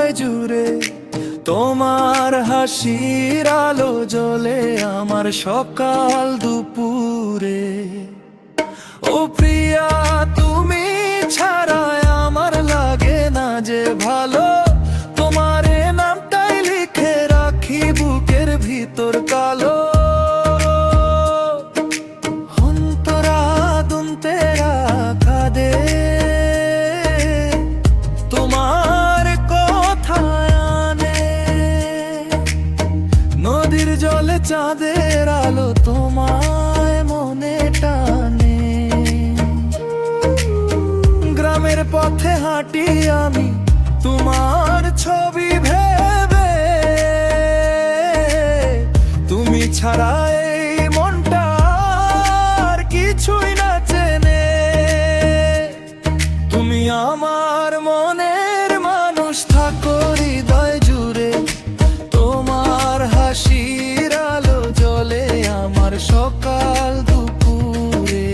হৃদয় জুড়ে, তোমার হাসির আলো জ্বলে আমার সকাল দুপুরে। ও প্রিয়া, তুমি ছাড়া আমার লাগে না যে ভালো, তোমার নামটাই লিখে রাখি বুকের ভিতর কালো। অন্তরা দুমতেরা কাঁদে তোমার কথা আনে, নদীর জলে চাঁদের আলো তোমায় মনে টানে। গ্রামের পথে হাঁটি আমি তোমার ছবি ভেবে, তুমি ছাড়া এই মনটা আর কিছুই না চেনে। তুমি আমার মনের মানুষ, থাকো হৃদয় জুড়ে, তোমার হাসির আলো জ্বলে আমার সকাল দুপুরে।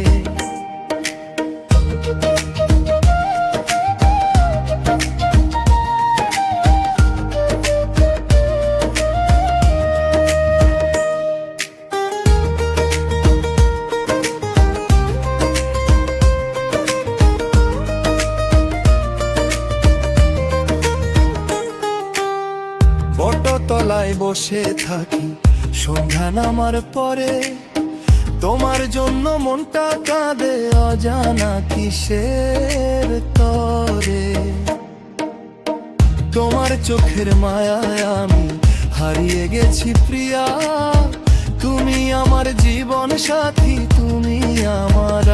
বটতলায় বসে থাকি সন্ধ্যা নামার পরে, তোমার জন্য মনটা কাঁদে অজানা কিসের তরে। তোমার চোখের মায়ায় আমি হারিয়ে গেছি প্রিয়া, তুমি আমার জীবন সাথী, তুমি আমার